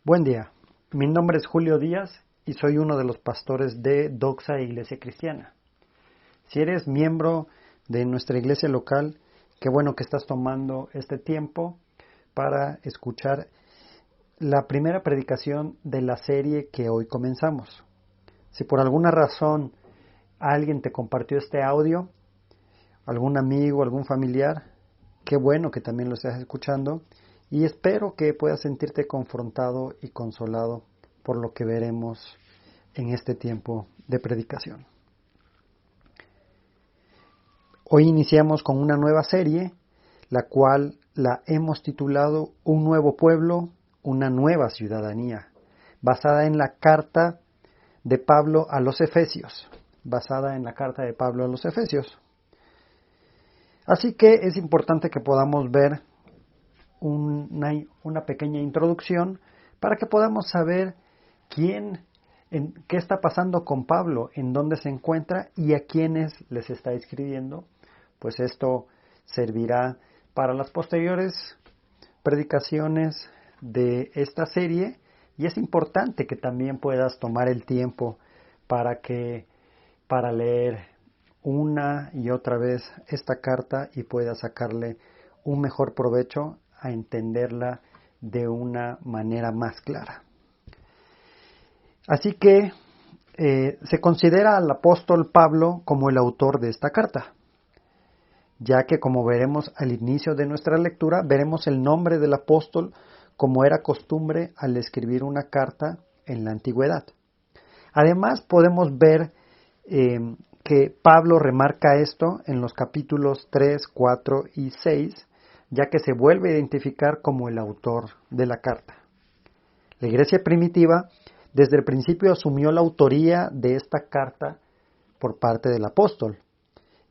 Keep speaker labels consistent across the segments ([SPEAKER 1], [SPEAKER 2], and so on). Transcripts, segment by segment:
[SPEAKER 1] Buen día, mi nombre es Julio Díaz y soy uno de los pastores de Doxa Iglesia Cristiana. Si eres miembro de nuestra iglesia local, qué bueno que estás tomando este tiempo para escuchar la primera predicación de la serie que hoy comenzamos. Si por alguna razón alguien te compartió este audio, algún amigo, algún familiar, qué bueno que también lo estés escuchando. Y espero que puedas sentirte confrontado y consolado por lo que veremos en este tiempo de predicación. Hoy iniciamos con una nueva serie, la cual la hemos titulado Un nuevo pueblo, una nueva ciudadanía, basada en la carta de Pablo a los Efesios. Así que es importante que podamos ver una pequeña introducción para que podamos saber qué está pasando con Pablo, en dónde se encuentra y a quiénes les está escribiendo. Pues esto servirá para las posteriores predicaciones de esta serie, y es importante que también puedas tomar el tiempo para leer una y otra vez esta carta y puedas sacarle un mejor provecho a entenderla de una manera más clara. Así que se considera al apóstol Pablo como el autor de esta carta, ya que, como veremos al inicio de nuestra lectura, veremos el nombre del apóstol como era costumbre al escribir una carta en la antigüedad. Además, podemos ver que Pablo remarca esto en los capítulos 3, 4 y 6, ya que se vuelve a identificar como el autor de la carta. La iglesia primitiva desde el principio asumió la autoría de esta carta por parte del apóstol.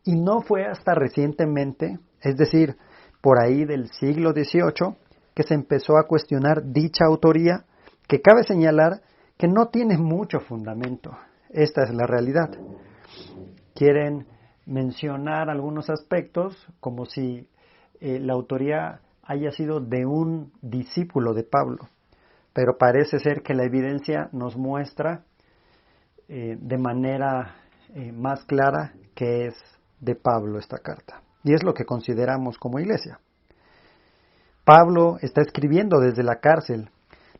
[SPEAKER 1] Y no fue hasta recientemente, es decir, por ahí del siglo XVIII, que se empezó a cuestionar dicha autoría, que cabe señalar que no tiene mucho fundamento. Esta es la realidad. Quieren mencionar algunos aspectos como si la autoría haya sido de un discípulo de Pablo, pero parece ser que la evidencia nos muestra de manera más clara que es de Pablo esta carta, y es lo que consideramos como iglesia. Pablo está escribiendo desde la cárcel,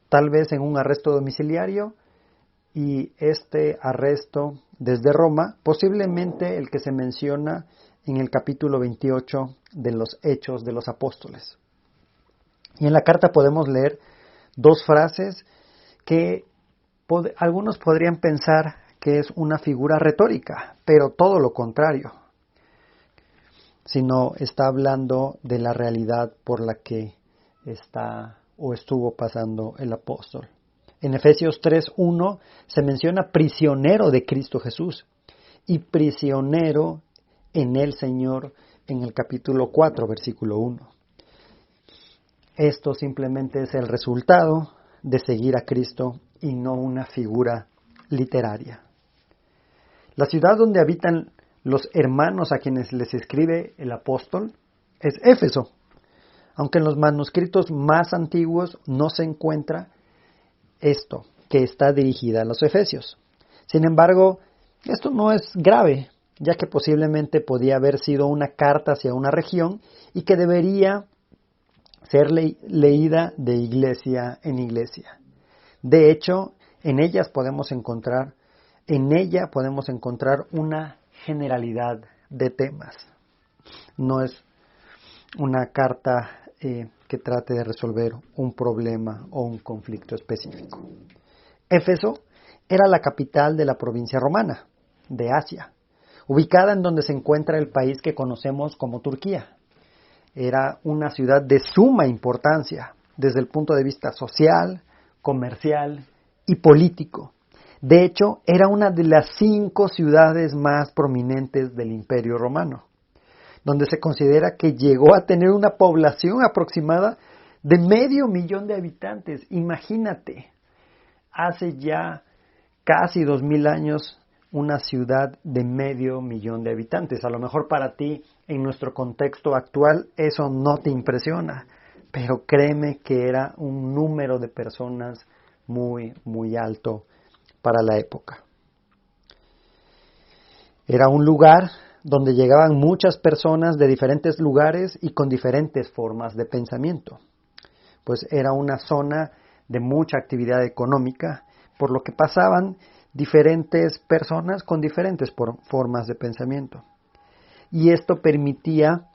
[SPEAKER 1] tal vez en un arresto domiciliario, y este arresto desde Roma, posiblemente el que se menciona en el capítulo 28 de los Hechos de los Apóstoles. Y en la carta podemos leer dos frases que algunos podrían pensar que es una figura retórica, pero todo lo contrario, sino está hablando de la realidad por la que está o estuvo pasando el apóstol. En Efesios 3:1 se menciona prisionero de Cristo Jesús y prisionero en el Señor en el capítulo 4, versículo 1. Esto simplemente es el resultado de seguir a Cristo y no una figura literaria. La ciudad donde habitan los hermanos a quienes les escribe el apóstol es Éfeso, aunque en los manuscritos más antiguos no se encuentra esto, que está dirigida a los efesios. Sin embargo, esto no es grave, ya que posiblemente podía haber sido una carta hacia una región y que debería ser leída de iglesia en iglesia. De hecho, en ella podemos encontrar una generalidad de temas. No es una carta que trate de resolver un problema o un conflicto específico. Éfeso era la capital de la provincia romana, de Asia, ubicada en donde se encuentra el país que conocemos como Turquía. Era una ciudad de suma importancia desde el punto de vista social, comercial y político. De hecho, era una de las 5 ciudades más prominentes del Imperio Romano, donde se considera que llegó a tener una población aproximada de 500,000 de habitantes. Imagínate, hace ya casi 2000 años, una ciudad de 500,000 de habitantes. A lo mejor para ti, en nuestro contexto actual, eso no te impresiona, pero créeme que era un número de personas muy, muy alto para la época. Era un lugar donde llegaban muchas personas de diferentes lugares y con diferentes formas de pensamiento, pues era una zona de mucha actividad económica, por lo que pasaban diferentes personas con diferentes formas de pensamiento. Y esto permitía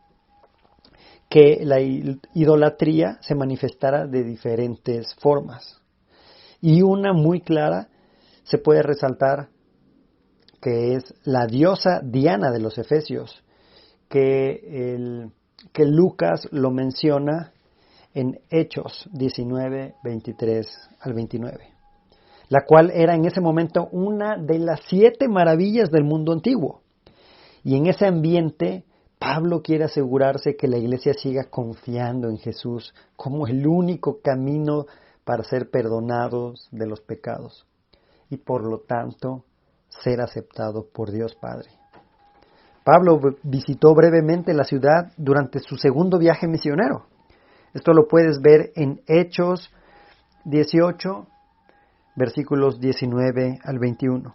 [SPEAKER 1] que la idolatría se manifestara de diferentes formas. Y una muy clara se puede resaltar, que es la diosa Diana de los Efesios, que Lucas lo menciona en Hechos 19, 23 al 29, la cual era en ese momento una de las 7 maravillas del mundo antiguo. Y en ese ambiente, Pablo quiere asegurarse que la iglesia siga confiando en Jesús como el único camino para ser perdonados de los pecados y por lo tanto ser aceptado por Dios Padre. Pablo visitó brevemente la ciudad durante su segundo viaje misionero. Esto lo puedes ver en Hechos 18, versículos 19 al 21.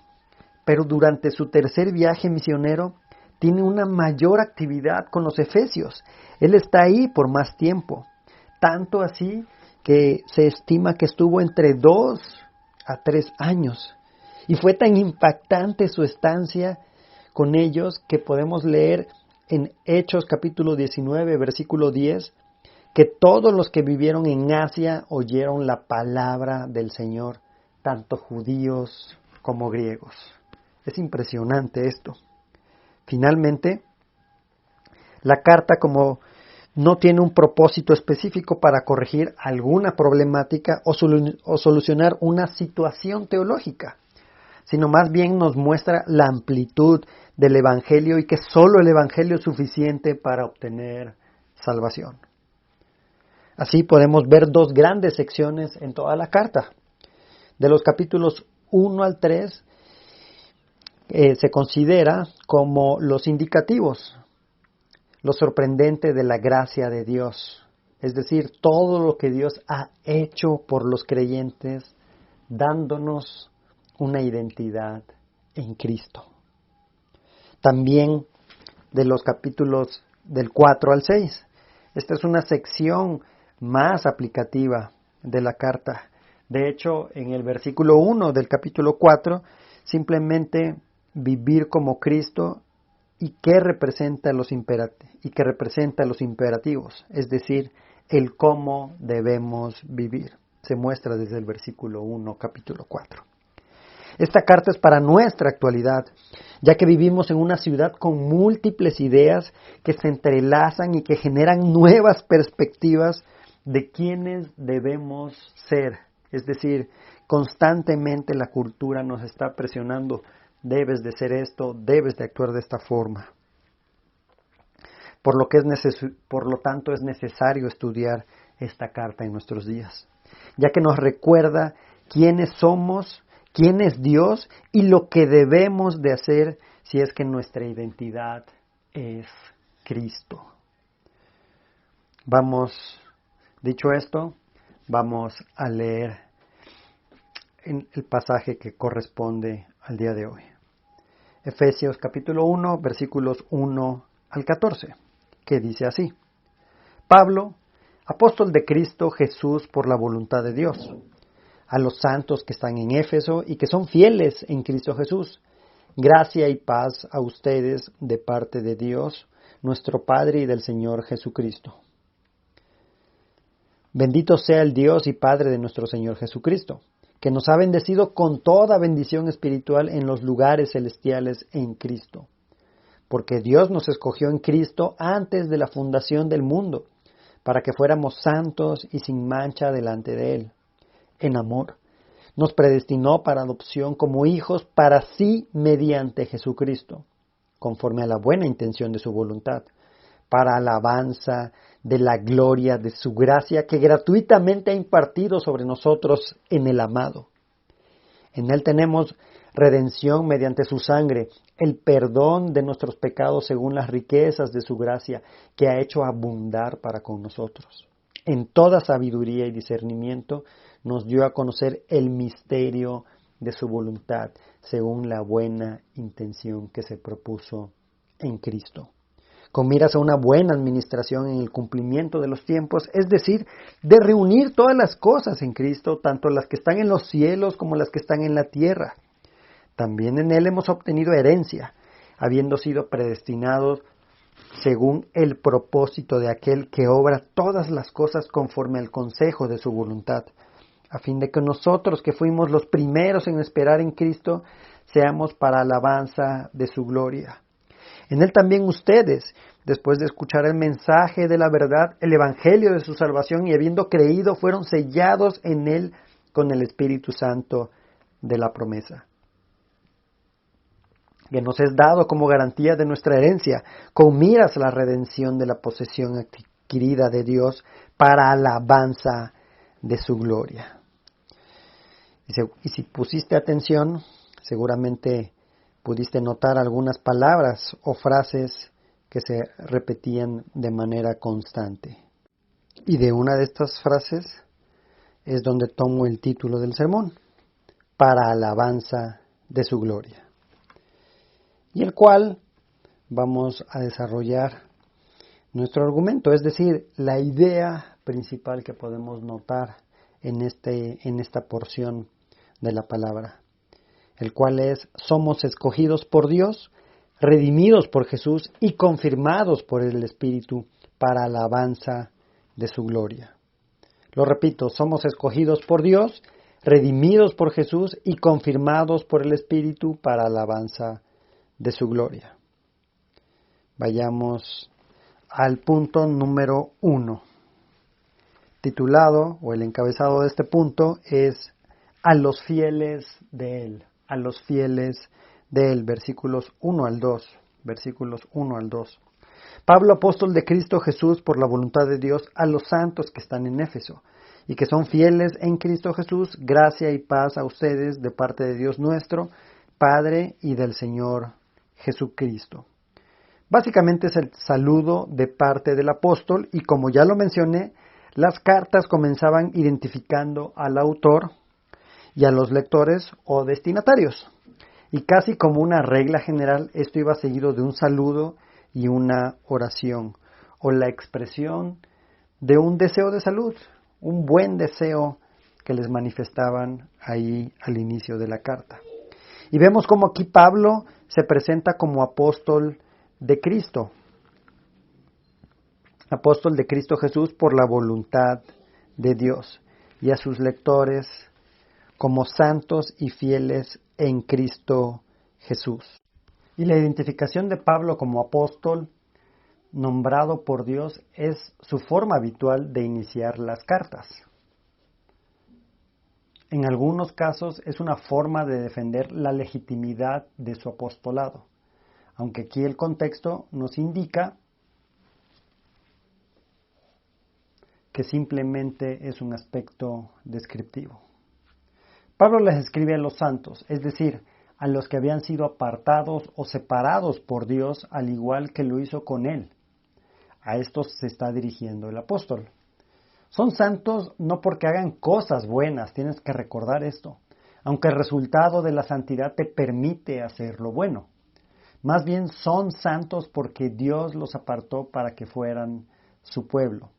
[SPEAKER 1] Pero durante su tercer viaje misionero tiene una mayor actividad con los efesios. Él está ahí por más tiempo, tanto así que se estima que estuvo entre 2 a 3 años. Y fue tan impactante su estancia con ellos que podemos leer en Hechos capítulo 19, versículo 10, que todos los que vivieron en Asia oyeron la palabra del Señor, tanto judíos como griegos. Es impresionante esto. Finalmente, la carta, como no tiene un propósito específico para corregir alguna problemática o solucionar una situación teológica, sino más bien nos muestra la amplitud del Evangelio y que solo el Evangelio es suficiente para obtener salvación. Así podemos ver 2 grandes secciones en toda la carta. De los capítulos 1 al 3 se considera como los indicativos, lo sorprendente de la gracia de Dios, es decir, todo lo que Dios ha hecho por los creyentes, dándonos una identidad en Cristo. También de los capítulos del 4 al 6. Esta es una sección más aplicativa de la carta. De hecho, en el versículo 1 del capítulo 4, simplemente vivir como Cristo y que representa los imperativos, es decir, el cómo debemos vivir. Se muestra desde el versículo 1, capítulo 4. Esta carta es para nuestra actualidad, ya que vivimos en una ciudad con múltiples ideas que se entrelazan y que generan nuevas perspectivas de quiénes debemos ser. Es decir, constantemente la cultura nos está presionando, debes de ser esto, debes de actuar de esta forma. Por lo tanto es necesario estudiar esta carta en nuestros días, ya que nos recuerda quiénes somos, quién es Dios y lo que debemos de hacer si es que nuestra identidad es Cristo. Dicho esto, vamos a leer el pasaje que corresponde al día de hoy. Efesios capítulo 1, versículos 1 al 14, que dice así: Pablo, apóstol de Cristo Jesús por la voluntad de Dios, a los santos que están en Éfeso y que son fieles en Cristo Jesús, gracia y paz a ustedes de parte de Dios, nuestro Padre y del Señor Jesucristo. Bendito sea el Dios y Padre de nuestro Señor Jesucristo, que nos ha bendecido con toda bendición espiritual en los lugares celestiales en Cristo. Porque Dios nos escogió en Cristo antes de la fundación del mundo, para que fuéramos santos y sin mancha delante de Él. En amor, nos predestinó para adopción como hijos para sí mediante Jesucristo, conforme a la buena intención de su voluntad, para alabanza de la gloria de su gracia que gratuitamente ha impartido sobre nosotros en el amado. En Él tenemos redención mediante su sangre, el perdón de nuestros pecados según las riquezas de su gracia que ha hecho abundar para con nosotros. en toda sabiduría y discernimiento, nos dio a conocer el misterio de su voluntad, según la buena intención que se propuso en Cristo, con miras a una buena administración en el cumplimiento de los tiempos, es decir, de reunir todas las cosas en Cristo, tanto las que están en los cielos como las que están en la tierra. También en Él hemos obtenido herencia, habiendo sido predestinados según el propósito de aquel que obra todas las cosas conforme al consejo de su voluntad, a fin de que nosotros que fuimos los primeros en esperar en Cristo, seamos para alabanza de su gloria. En Él también ustedes, después de escuchar el mensaje de la verdad, el evangelio de su salvación, y habiendo creído, fueron sellados en Él con el Espíritu Santo de la promesa, que nos es dado como garantía de nuestra herencia, con miras a la redención de la posesión adquirida de Dios para alabanza de su gloria. Y si pusiste atención, seguramente pudiste notar algunas palabras o frases que se repetían de manera constante. Y de una de estas frases es donde tomo el título del sermón, para alabanza de su gloria, y el cual vamos a desarrollar nuestro argumento, es decir, la idea principal que podemos notar en esta porción de la palabra, el cual es: somos escogidos por Dios, redimidos por Jesús y confirmados por el Espíritu para alabanza de su gloria. Lo repito, somos escogidos por Dios, redimidos por Jesús y confirmados por el Espíritu para alabanza de su gloria. Vayamos al punto número 1. Titulado, o el encabezado de este punto, es a los fieles de Él. A los fieles de Él, versículos 1 al 2. Pablo, apóstol de Cristo Jesús, por la voluntad de Dios, a los santos que están en Éfeso y que son fieles en Cristo Jesús, gracia y paz a ustedes de parte de Dios nuestro, Padre, y del Señor Jesucristo. Básicamente es el saludo de parte del apóstol, y como ya lo mencioné, las cartas comenzaban identificando al autor y a los lectores o destinatarios. Y casi como una regla general, esto iba seguido de un saludo y una oración, o la expresión de un deseo de salud, un buen deseo que les manifestaban ahí al inicio de la carta. Y vemos cómo aquí Pablo se presenta como apóstol de Cristo Jesús por la voluntad de Dios, y a sus lectores como santos y fieles en Cristo Jesús. Y la identificación de Pablo como apóstol nombrado por Dios es su forma habitual de iniciar las cartas. En algunos casos es una forma de defender la legitimidad de su apostolado, aunque aquí el contexto nos indica que simplemente es un aspecto descriptivo. Pablo les escribe a los santos, es decir, a los que habían sido apartados o separados por Dios, al igual que lo hizo con él. A estos se está dirigiendo el apóstol. Son santos no porque hagan cosas buenas, tienes que recordar esto, aunque el resultado de la santidad te permite hacer lo bueno. Más bien son santos porque Dios los apartó para que fueran su pueblo.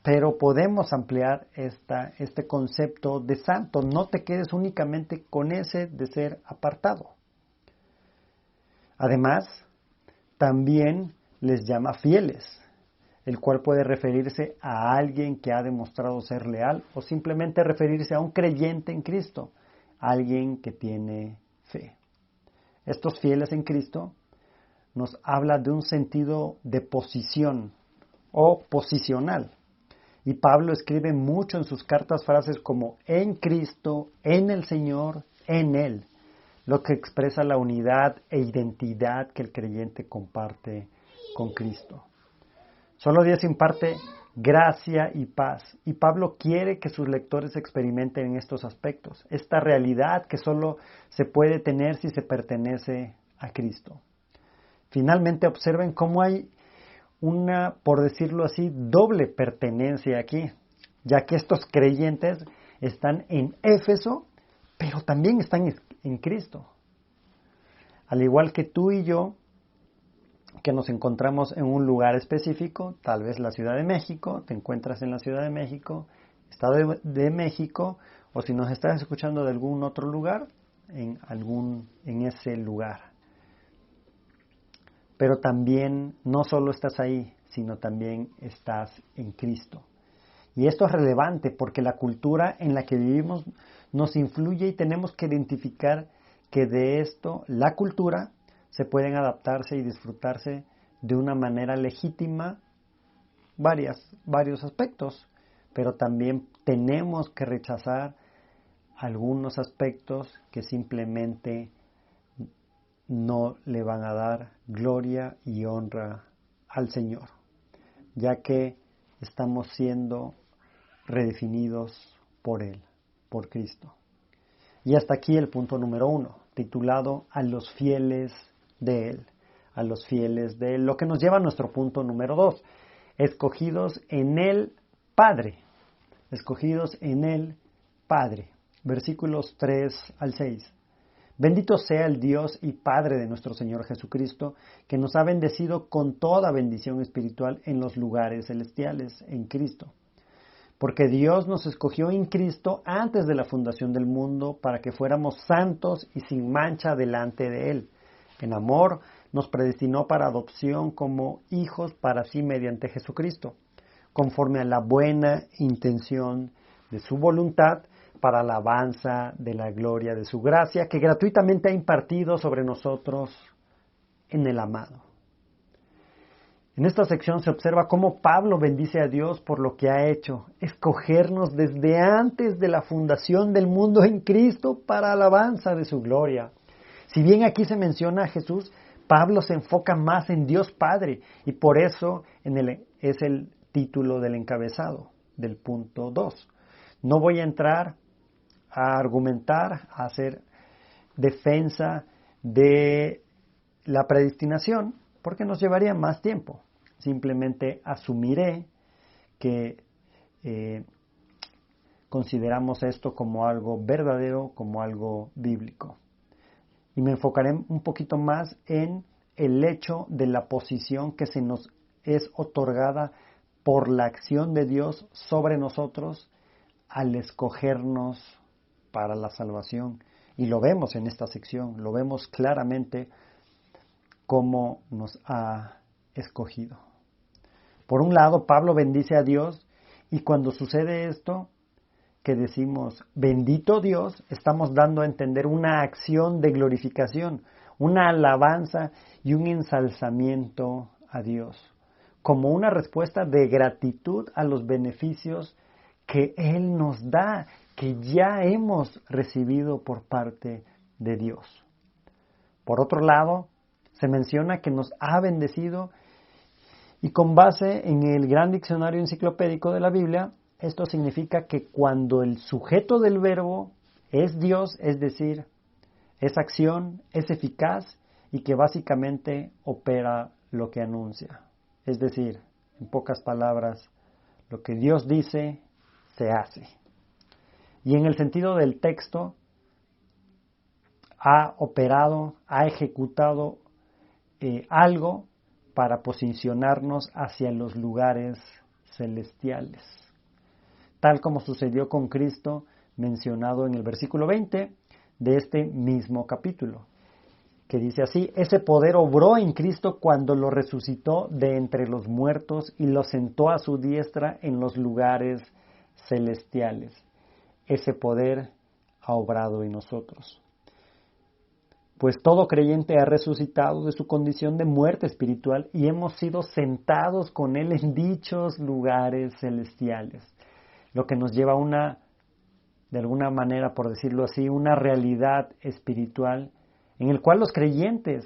[SPEAKER 1] Pero podemos ampliar este concepto de santo. No te quedes únicamente con ese de ser apartado. Además, también les llama fieles, el cual puede referirse a alguien que ha demostrado ser leal o simplemente referirse a un creyente en Cristo, alguien que tiene fe. Estos fieles en Cristo nos habla de un sentido de posición o posicional. Y Pablo escribe mucho en sus cartas frases como en Cristo, en el Señor, en Él, lo que expresa la unidad e identidad que el creyente comparte con Cristo. Solo Dios imparte gracia y paz, y Pablo quiere que sus lectores experimenten en estos aspectos, esta realidad que solo se puede tener si se pertenece a Cristo. Finalmente, observen cómo hay una, por decirlo así, doble pertenencia aquí, ya que estos creyentes están en Éfeso, pero también están en Cristo. Al igual que tú y yo, que nos encontramos en un lugar específico, tal vez la Ciudad de México, te encuentras en la Ciudad de México, Estado de México, o si nos estás escuchando de algún otro lugar, en ese lugar. Pero también no solo estás ahí, sino también estás en Cristo. Y esto es relevante porque la cultura en la que vivimos nos influye y tenemos que identificar que de esto, la cultura, se pueden adaptarse y disfrutarse de una manera legítima varios aspectos, pero también tenemos que rechazar algunos aspectos que simplemente no le van a dar gloria y honra al Señor, ya que estamos siendo redefinidos por Él, por Cristo. Y hasta aquí el punto número 1, titulado A los fieles de Él. A los fieles de Él. Lo que nos lleva a nuestro punto número 2, escogidos en el Padre. Escogidos en el Padre. Versículos 3 al 6. Bendito sea el Dios y Padre de nuestro Señor Jesucristo, que nos ha bendecido con toda bendición espiritual en los lugares celestiales, en Cristo. Porque Dios nos escogió en Cristo antes de la fundación del mundo para que fuéramos santos y sin mancha delante de Él. En amor nos predestinó para adopción como hijos para sí mediante Jesucristo, conforme a la buena intención de su voluntad, para alabanza de la gloria de su gracia, que gratuitamente ha impartido sobre nosotros en el amado. En esta sección se observa cómo Pablo bendice a Dios por lo que ha hecho, escogernos desde antes de la fundación del mundo en Cristo para alabanza de su gloria. Si bien aquí se menciona a Jesús, Pablo se enfoca más en Dios Padre y por eso es el título del encabezado, del punto 2. No voy a entrar a argumentar, a hacer defensa de la predestinación, porque nos llevaría más tiempo. Simplemente asumiré que consideramos esto como algo verdadero, como algo bíblico. Y me enfocaré un poquito más en el hecho de la posición que se nos es otorgada por la acción de Dios sobre nosotros al escogernos para la salvación. Y lo vemos en esta sección, lo vemos claramente cómo nos ha escogido. Por un lado, Pablo bendice a Dios y cuando sucede esto, que decimos, bendito Dios, estamos dando a entender una acción de glorificación, una alabanza y un ensalzamiento a Dios, como una respuesta de gratitud a los beneficios que Él nos da, que ya hemos recibido por parte de Dios. Por otro lado, se menciona que nos ha bendecido y con base en el gran diccionario enciclopédico de la Biblia, esto significa que cuando el sujeto del verbo es Dios, es decir, es acción, es eficaz y que básicamente opera lo que anuncia. Es decir, en pocas palabras, lo que Dios dice, se hace. Y en el sentido del texto, ha operado, ha ejecutado algo para posicionarnos hacia los lugares celestiales. Tal como sucedió con Cristo mencionado en el versículo 20 de este mismo capítulo, que dice así, ese poder obró en Cristo cuando lo resucitó de entre los muertos y lo sentó a su diestra en los lugares celestiales. Ese poder ha obrado en nosotros. Pues todo creyente ha resucitado de su condición de muerte espiritual y hemos sido sentados con Él en dichos lugares celestiales. Lo que nos lleva a de alguna manera, por decirlo así, una realidad espiritual en el cual los creyentes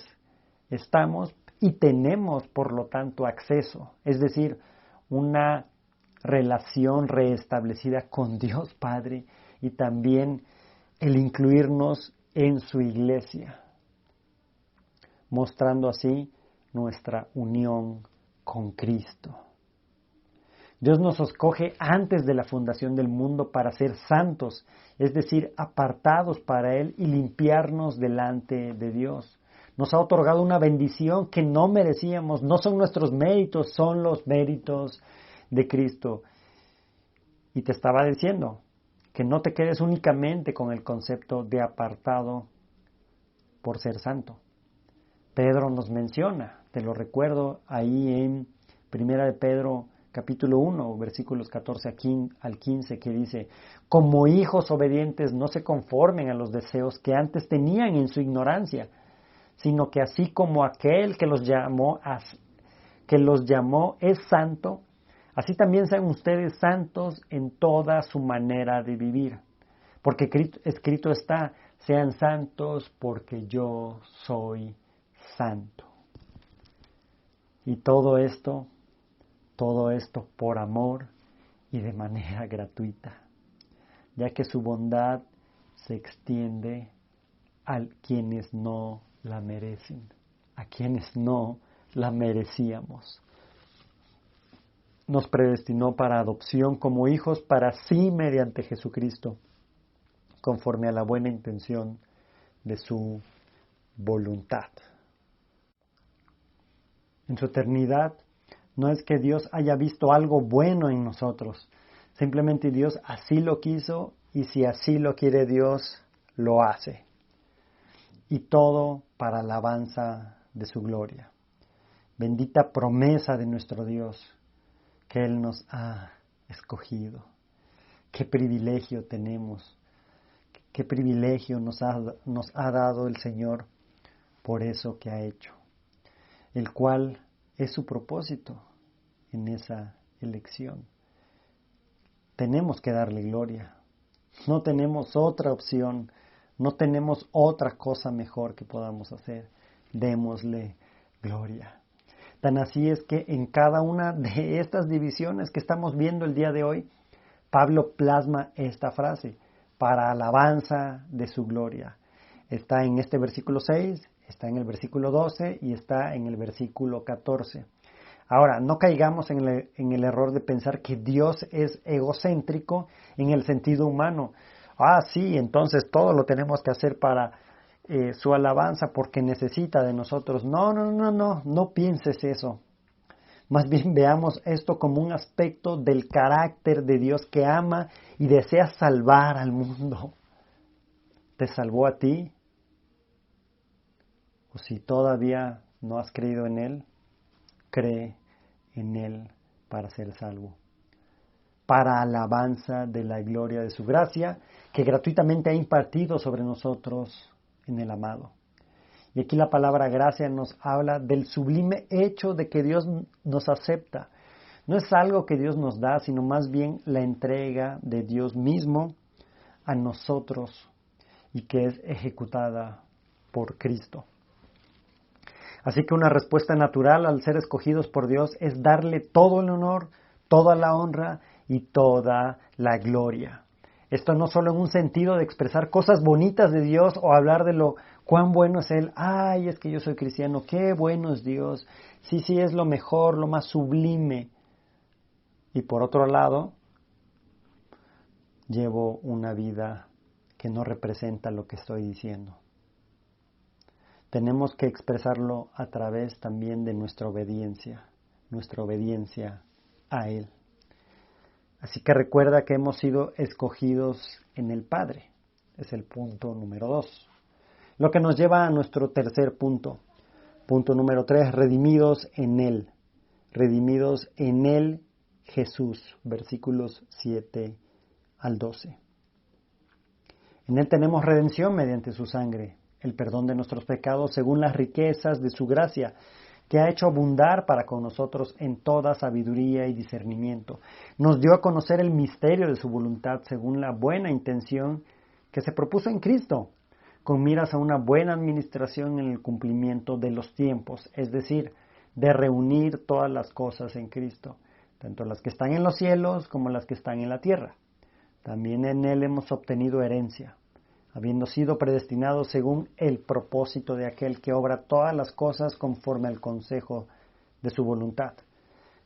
[SPEAKER 1] estamos y tenemos, por lo tanto, acceso. Es decir, una relación reestablecida con Dios Padre y también el incluirnos en su iglesia, mostrando así nuestra unión con Cristo. Dios nos escoge antes de la fundación del mundo para ser santos, es decir, apartados para Él y limpiarnos delante de Dios. Nos ha otorgado una bendición que no merecíamos, no son nuestros méritos, son los méritos de Cristo. Y te estaba diciendo que no te quedes únicamente con el concepto de apartado por ser santo. Pedro nos menciona, te lo recuerdo ahí en 1 de Pedro capítulo 1, versículos 14 al 15, que dice: como hijos obedientes no se conformen a los deseos que antes tenían en su ignorancia, sino que así como aquel que los llamó es santo, así también sean ustedes santos en toda su manera de vivir. Porque escrito está: sean santos porque yo soy santo. Y todo esto por amor y de manera gratuita, ya que su bondad se extiende a quienes no la merecen, a quienes no la merecíamos. Nos predestinó para adopción como hijos para sí mediante Jesucristo, conforme a la buena intención de su voluntad. En su eternidad, no es que Dios haya visto algo bueno en nosotros, simplemente Dios así lo quiso, y si así lo quiere Dios, lo hace. Y todo para alabanza de su gloria. Bendita promesa de nuestro Dios, que Él nos ha escogido. Qué privilegio tenemos, qué privilegio nos ha dado el Señor por eso que ha hecho, el cual es su propósito en esa elección. Tenemos que darle gloria. No tenemos otra opción, no tenemos otra cosa mejor que podamos hacer. Démosle gloria. Tan así es que en cada una de estas divisiones que estamos viendo el día de hoy, Pablo plasma esta frase: para alabanza de su gloria. Está en este versículo 6, está en el versículo 12 y está en el versículo 14. Ahora, no caigamos en el error de pensar que Dios es egocéntrico en el sentido humano. Sí, entonces todo lo tenemos que hacer para su alabanza porque necesita de nosotros. No pienses eso. Más bien veamos esto como un aspecto del carácter de Dios que ama y desea salvar al mundo. ¿Te salvó a ti? O si todavía no has creído en Él, cree en Él para ser salvo. Para alabanza de la gloria de su gracia, que gratuitamente ha impartido sobre nosotros en el amado. Y aquí la palabra gracia nos habla del sublime hecho de que Dios nos acepta. No es algo que Dios nos da, sino más bien la entrega de Dios mismo a nosotros y que es ejecutada por Cristo. Así que una respuesta natural al ser escogidos por Dios es darle todo el honor, toda la honra y toda la gloria. Esto no solo en un sentido de expresar cosas bonitas de Dios o hablar de lo cuán bueno es Él. Es que yo soy cristiano, qué bueno es Dios. Sí, es lo mejor, lo más sublime. Y por otro lado, llevo una vida que no representa lo que estoy diciendo. Tenemos que expresarlo a través también de nuestra obediencia a Él. Así que recuerda que hemos sido escogidos en el Padre. Es el punto número 2. Lo que nos lleva a nuestro tercer punto. Punto número 3, redimidos en Él. Redimidos en Él, Jesús. Versículos 7 al 12. En Él tenemos redención mediante su sangre, el perdón de nuestros pecados según las riquezas de su gracia, que ha hecho abundar para con nosotros en toda sabiduría y discernimiento. Nos dio a conocer el misterio de su voluntad según la buena intención que se propuso en Cristo, con miras a una buena administración en el cumplimiento de los tiempos, es decir, de reunir todas las cosas en Cristo, tanto las que están en los cielos como las que están en la tierra. También en Él hemos obtenido herencia, habiendo sido predestinados según el propósito de aquel que obra todas las cosas conforme al consejo de su voluntad,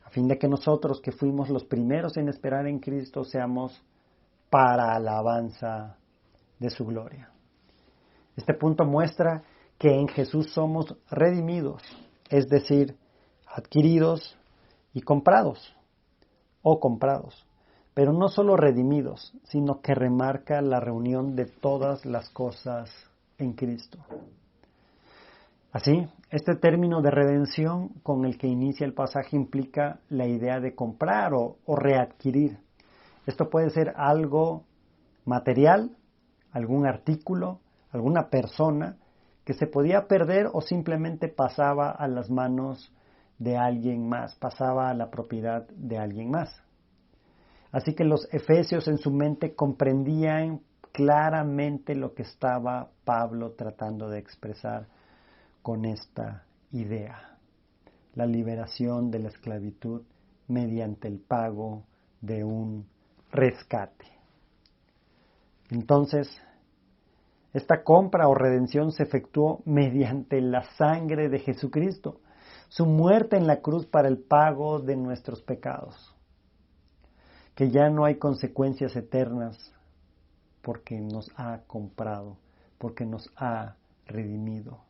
[SPEAKER 1] a fin de que nosotros que fuimos los primeros en esperar en Cristo seamos para alabanza de su gloria. Este punto muestra que en Jesús somos redimidos, es decir, adquiridos y comprados, pero no solo redimidos, sino que remarca la reunión de todas las cosas en Cristo. Así, este término de redención con el que inicia el pasaje implica la idea de comprar o readquirir. Esto puede ser algo material, algún artículo, alguna persona que se podía perder o simplemente pasaba a las manos de alguien más, pasaba a la propiedad de alguien más. Así que los efesios en su mente comprendían claramente lo que estaba Pablo tratando de expresar con esta idea, la liberación de la esclavitud mediante el pago de un rescate. Entonces, esta compra o redención se efectuó mediante la sangre de Jesucristo, su muerte en la cruz para el pago de nuestros pecados, que ya no hay consecuencias eternas porque nos ha comprado, porque nos ha redimido.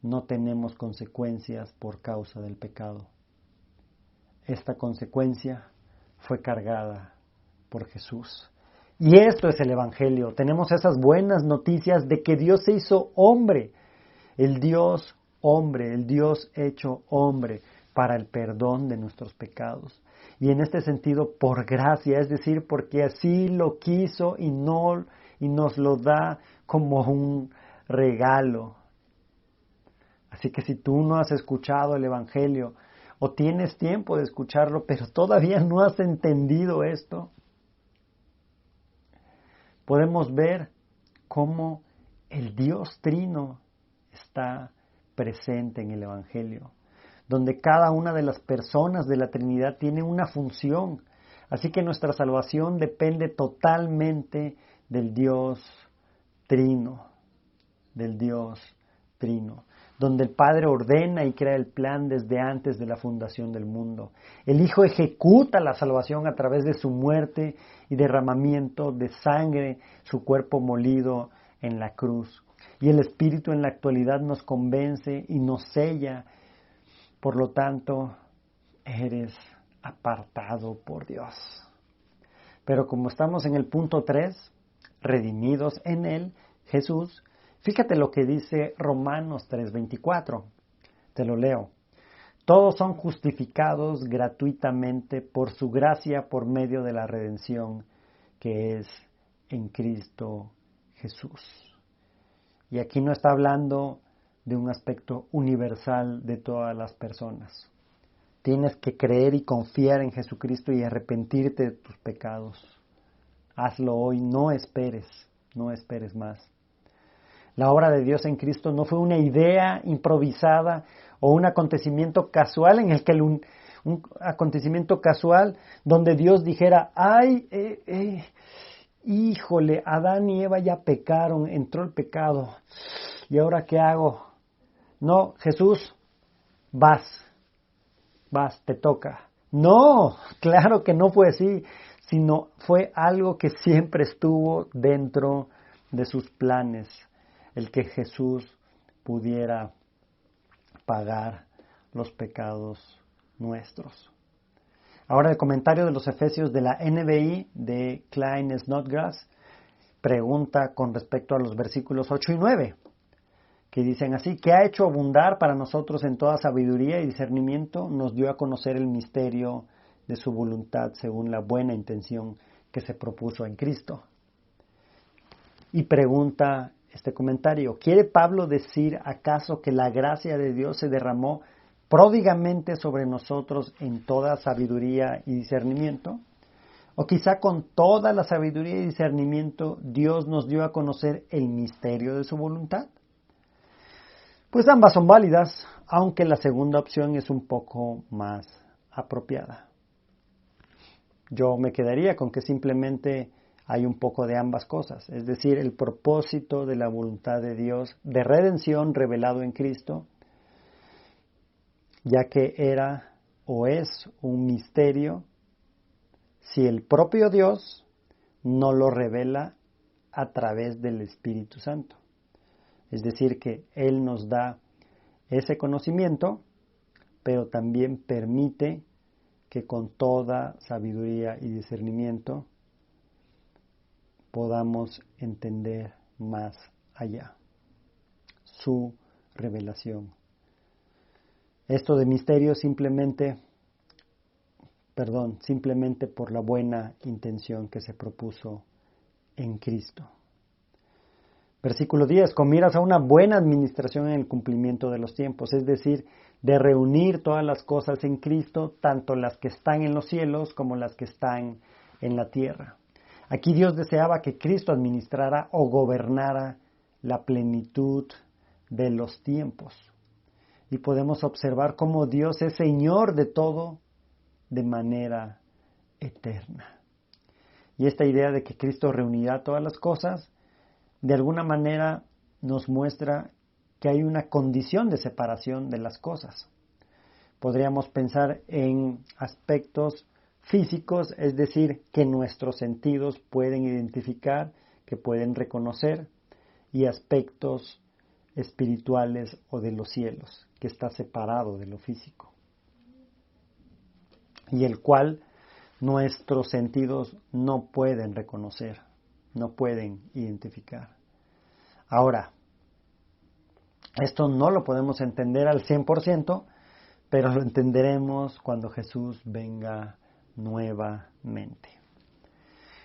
[SPEAKER 1] No tenemos consecuencias por causa del pecado. Esta consecuencia fue cargada por Jesús. Y esto es el Evangelio. Tenemos esas buenas noticias de que Dios se hizo hombre, el Dios hombre, el Dios hecho hombre para el perdón de nuestros pecados. Y en este sentido, por gracia, es decir, porque así lo quiso y nos lo da como un regalo. Así que si tú no has escuchado el Evangelio o tienes tiempo de escucharlo, pero todavía no has entendido esto, podemos ver cómo el Dios Trino está presente en el Evangelio, donde cada una de las personas de la Trinidad tiene una función. Así que nuestra salvación depende totalmente del Dios Trino, donde el Padre ordena y crea el plan desde antes de la fundación del mundo. El Hijo ejecuta la salvación a través de su muerte y derramamiento de sangre, su cuerpo molido en la cruz. Y el Espíritu en la actualidad nos convence y nos sella. Por lo tanto, eres apartado por Dios. Pero como estamos en el punto 3, redimidos en Él, Jesús, fíjate lo que dice Romanos 3:24. Te lo leo. Todos son justificados gratuitamente por su gracia por medio de la redención que es en Cristo Jesús. Y aquí no está hablando de un aspecto universal de todas las personas. Tienes que creer y confiar en Jesucristo y arrepentirte de tus pecados. Hazlo hoy, no esperes más. La obra de Dios en Cristo no fue una idea improvisada o un acontecimiento casual en el que un acontecimiento casual donde Dios dijera, híjole, Adán y Eva ya pecaron, entró el pecado, ¿y ahora qué hago? No, Jesús, vas, te toca. No, claro que no fue así, sino fue algo que siempre estuvo dentro de sus planes, el que Jesús pudiera pagar los pecados nuestros. Ahora el comentario de los Efesios de la NBI de Klein Snodgrass pregunta con respecto a los versículos 8 y 9, que dicen así: que ha hecho abundar para nosotros en toda sabiduría y discernimiento, nos dio a conocer el misterio de su voluntad según la buena intención que se propuso en Cristo. Y pregunta este comentario: ¿quiere Pablo decir acaso que la gracia de Dios se derramó pródigamente sobre nosotros en toda sabiduría y discernimiento? O quizá con toda la sabiduría y discernimiento Dios nos dio a conocer el misterio de su voluntad. Pues ambas son válidas, aunque la segunda opción es un poco más apropiada. Yo me quedaría con que simplemente hay un poco de ambas cosas, es decir, el propósito de la voluntad de Dios de redención revelado en Cristo, ya que era o es un misterio si el propio Dios no lo revela a través del Espíritu Santo. Es decir, que Él nos da ese conocimiento, pero también permite que con toda sabiduría y discernimiento podamos entender más allá su revelación. Esto de misterio simplemente por la buena intención que se propuso en Cristo. Versículo 10, con miras a una buena administración en el cumplimiento de los tiempos, es decir, de reunir todas las cosas en Cristo, tanto las que están en los cielos como las que están en la tierra. Aquí Dios deseaba que Cristo administrara o gobernara la plenitud de los tiempos. Y podemos observar cómo Dios es Señor de todo de manera eterna. Y esta idea de que Cristo reunirá todas las cosas, de alguna manera nos muestra que hay una condición de separación de las cosas. Podríamos pensar en aspectos físicos, es decir, que nuestros sentidos pueden identificar, que pueden reconocer, y aspectos espirituales o de los cielos, que está separado de lo físico, y el cual nuestros sentidos no pueden reconocer, no pueden identificar. Ahora, esto no lo podemos entender al 100%, pero lo entenderemos cuando Jesús venga nuevamente.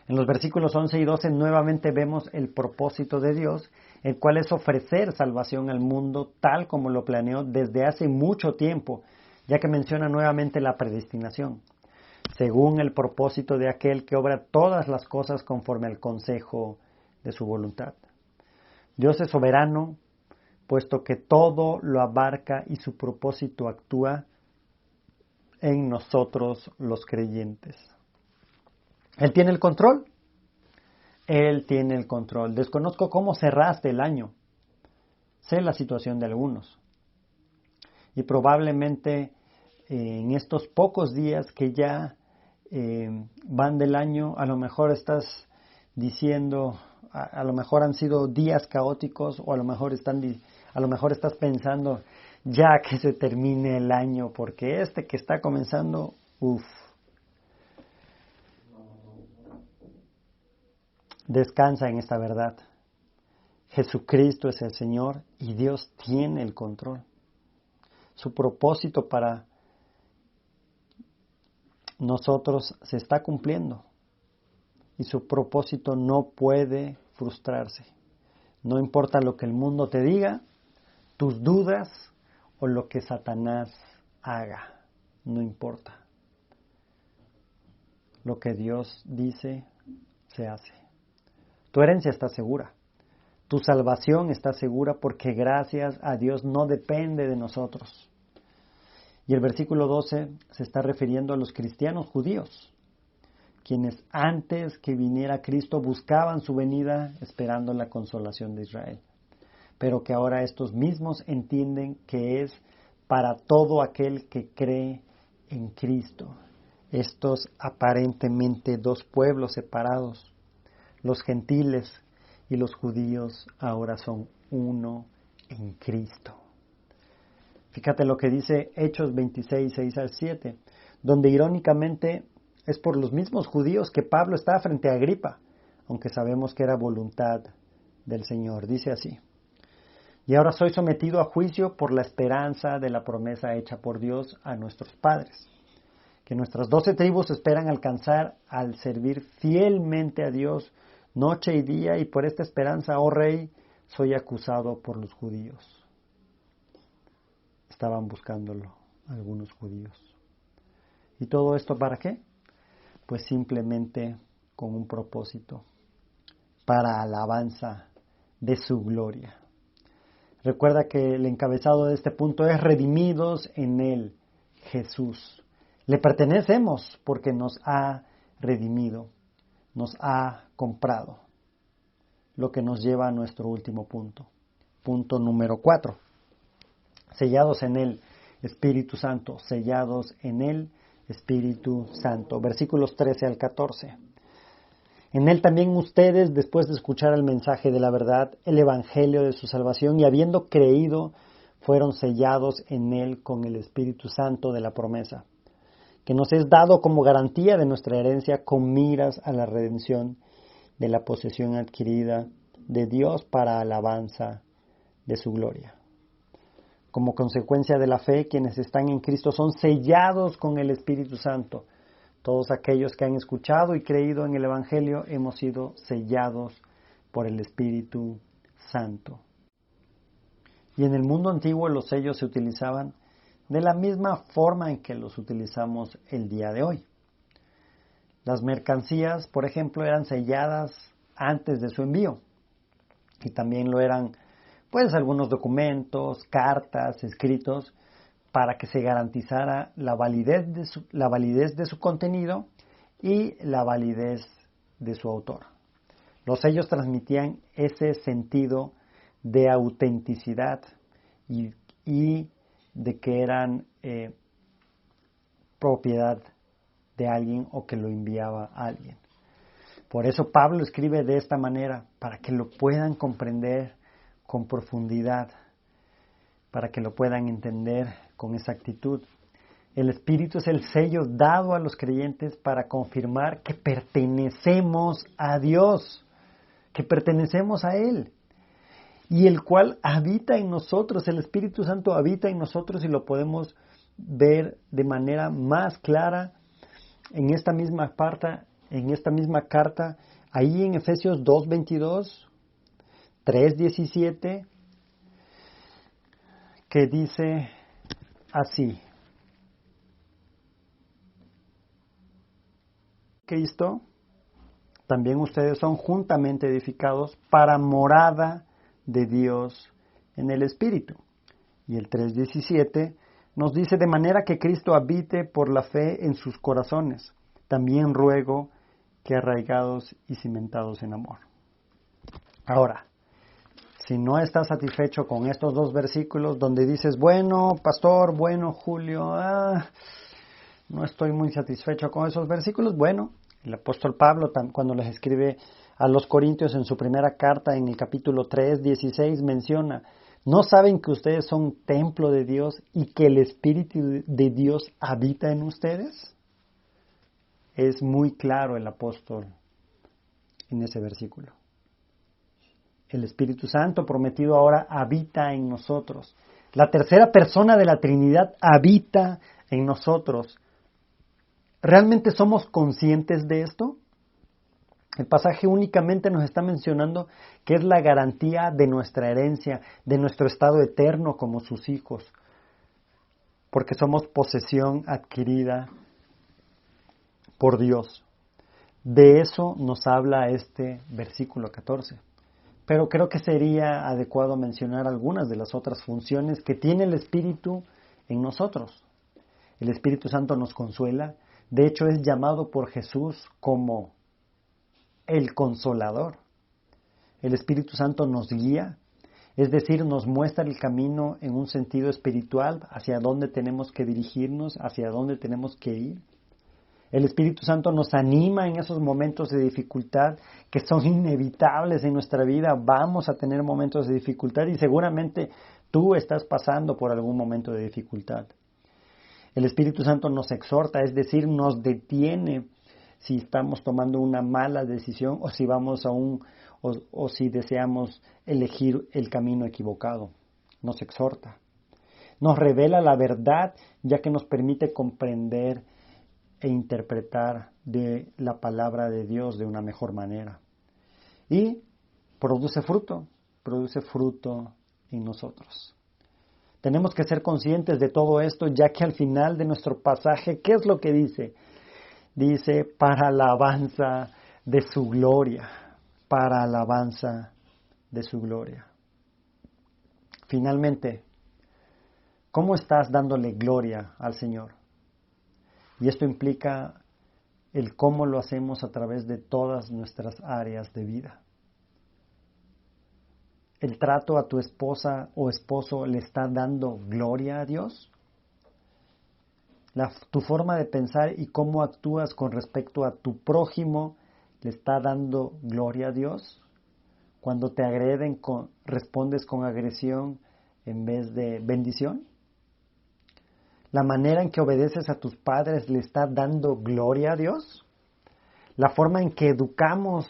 [SPEAKER 1] En los versículos 11 y 12 nuevamente vemos el propósito de Dios, el cual es ofrecer salvación al mundo tal como lo planeó desde hace mucho tiempo, ya que menciona nuevamente la predestinación, según el propósito de aquel que obra todas las cosas conforme al consejo de su voluntad. Dios es soberano, puesto que todo lo abarca y su propósito actúa en nosotros los creyentes. Él tiene el control. Él tiene el control. Desconozco cómo cerraste el año. Sé la situación de algunos. Y probablemente en estos pocos días que ya van del año, a lo mejor estás diciendo, a lo mejor han sido días caóticos, o a lo mejor estás pensando ya que se termine el año, porque este que está comenzando, Descansa en esta verdad. Jesucristo es el Señor y Dios tiene el control. Su propósito para nosotros se está cumpliendo y su propósito no puede frustrarse. No importa lo que el mundo te diga, tus dudas o lo que Satanás haga, no importa. Lo que Dios dice, se hace. Tu herencia está segura. Tu salvación está segura porque gracias a Dios no depende de nosotros. Y el versículo 12 se está refiriendo a los cristianos judíos, quienes antes que viniera Cristo buscaban su venida esperando la consolación de Israel, pero que ahora estos mismos entienden que es para todo aquel que cree en Cristo. Estos aparentemente dos pueblos separados, los gentiles y los judíos, ahora son uno en Cristo. Fíjate lo que dice Hechos 26, 6 al 7, donde irónicamente es por los mismos judíos que Pablo está frente a Agripa, aunque sabemos que era voluntad del Señor. Dice así: y ahora soy sometido a juicio por la esperanza de la promesa hecha por Dios a nuestros padres, que nuestras 12 tribus esperan alcanzar al servir fielmente a Dios noche y día, y por esta esperanza, oh Rey, soy acusado por los judíos. Estaban buscándolo algunos judíos. ¿Y todo esto para qué? Pues simplemente con un propósito, para alabanza de su gloria. Recuerda que el encabezado de este punto es redimidos en Él, Jesús. Le pertenecemos porque nos ha redimido, nos ha comprado, lo que nos lleva a nuestro último punto. Punto número 4. Sellados en Él. Espíritu Santo, sellados en el Espíritu Santo. Versículos 13 al 14. En él también ustedes, después de escuchar el mensaje de la verdad, el evangelio de su salvación, y habiendo creído, fueron sellados en él con el Espíritu Santo de la promesa, que nos es dado como garantía de nuestra herencia con miras a la redención de la posesión adquirida de Dios para alabanza de su gloria. Como consecuencia de la fe, quienes están en Cristo son sellados con el Espíritu Santo. Todos aquellos que han escuchado y creído en el Evangelio hemos sido sellados por el Espíritu Santo. Y en el mundo antiguo los sellos se utilizaban de la misma forma en que los utilizamos el día de hoy. Las mercancías, por ejemplo, eran selladas antes de su envío. Y también lo eran, pues, algunos documentos, cartas, escritos, para que se garantizara la validez de su contenido y la validez de su autor. Los sellos transmitían ese sentido de autenticidad y de que eran propiedad de alguien o que lo enviaba a alguien. Por eso Pablo escribe de esta manera, para que lo puedan comprender con profundidad, para que lo puedan entender con exactitud. El Espíritu es el sello dado a los creyentes para confirmar que pertenecemos a Dios, que pertenecemos a Él, y el cual habita en nosotros. El Espíritu Santo habita en nosotros y lo podemos ver de manera más clara en esta misma carta, ahí en Efesios 2:22, 3:17, que dice así: Cristo, también ustedes son juntamente edificados para morada de Dios en el Espíritu. Y el 3:17 nos dice: de manera que Cristo habite por la fe en sus corazones. También ruego que arraigados y cimentados en amor. Ahora, si no estás satisfecho con estos dos versículos donde dices, bueno, pastor, bueno, Julio, no estoy muy satisfecho con esos versículos, bueno, el apóstol Pablo, cuando les escribe a los Corintios en su primera carta, en el capítulo 3:16, menciona: ¿no saben que ustedes son templo de Dios y que el Espíritu de Dios habita en ustedes? Es muy claro el apóstol en ese versículo. El Espíritu Santo prometido ahora habita en nosotros. La tercera persona de la Trinidad habita en nosotros. ¿Realmente somos conscientes de esto? El pasaje únicamente nos está mencionando que es la garantía de nuestra herencia, de nuestro estado eterno como sus hijos, porque somos posesión adquirida por Dios. De eso nos habla este versículo 14. Pero creo que sería adecuado mencionar algunas de las otras funciones que tiene el Espíritu en nosotros. El Espíritu Santo nos consuela. De hecho, es llamado por Jesús como el Consolador. El Espíritu Santo nos guía, es decir, nos muestra el camino en un sentido espiritual, hacia dónde tenemos que dirigirnos, hacia dónde tenemos que ir. El Espíritu Santo nos anima en esos momentos de dificultad que son inevitables en nuestra vida. Vamos a tener momentos de dificultad y seguramente tú estás pasando por algún momento de dificultad. El Espíritu Santo nos exhorta, es decir, nos detiene si estamos tomando una mala decisión o si vamos o si deseamos elegir el camino equivocado. Nos exhorta. Nos revela la verdad, ya que nos permite comprender e interpretar de la palabra de Dios de una mejor manera. Y produce fruto en nosotros. Tenemos que ser conscientes de todo esto, ya que al final de nuestro pasaje, ¿qué es lo que dice? Dice, para alabanza de su gloria, para alabanza de su gloria. Finalmente, ¿cómo estás dándole gloria al Señor? Y esto implica el cómo lo hacemos a través de todas nuestras áreas de vida. ¿El trato a tu esposa o esposo le está dando gloria a Dios? Tu forma de pensar y cómo actúas con respecto a tu prójimo le está dando gloria a Dios. Cuando te agreden, respondes con agresión en vez de bendición. La manera en que obedeces a tus padres le está dando gloria a Dios. La forma en que educamos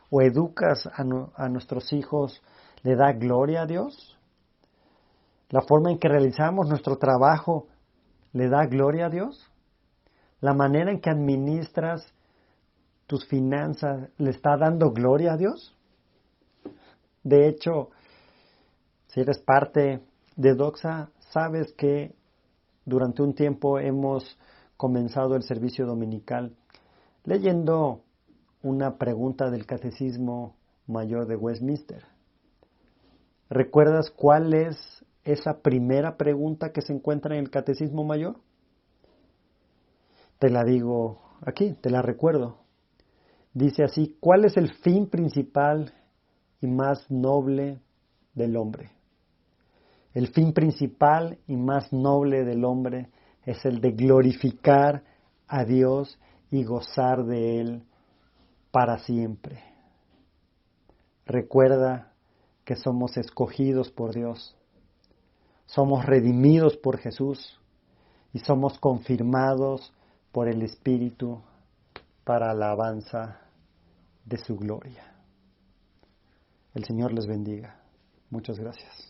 [SPEAKER 1] o educas a nuestros hijos le da gloria a Dios. La forma en que realizamos nuestro trabajo le da gloria a Dios. La manera en que administras tus finanzas le está dando gloria a Dios. De hecho, si eres parte de Doxa, sabes que durante un tiempo hemos comenzado el servicio dominical leyendo una pregunta del Catecismo Mayor de Westminster. ¿Recuerdas cuál es esa primera pregunta que se encuentra en el Catecismo Mayor? Te la digo aquí, te la recuerdo. Dice así: ¿cuál es el fin principal y más noble del hombre? El fin principal y más noble del hombre es el de glorificar a Dios y gozar de Él para siempre. Recuerda que somos escogidos por Dios, somos redimidos por Jesús y somos confirmados por el Espíritu para alabanza de su gloria. El Señor les bendiga. Muchas gracias.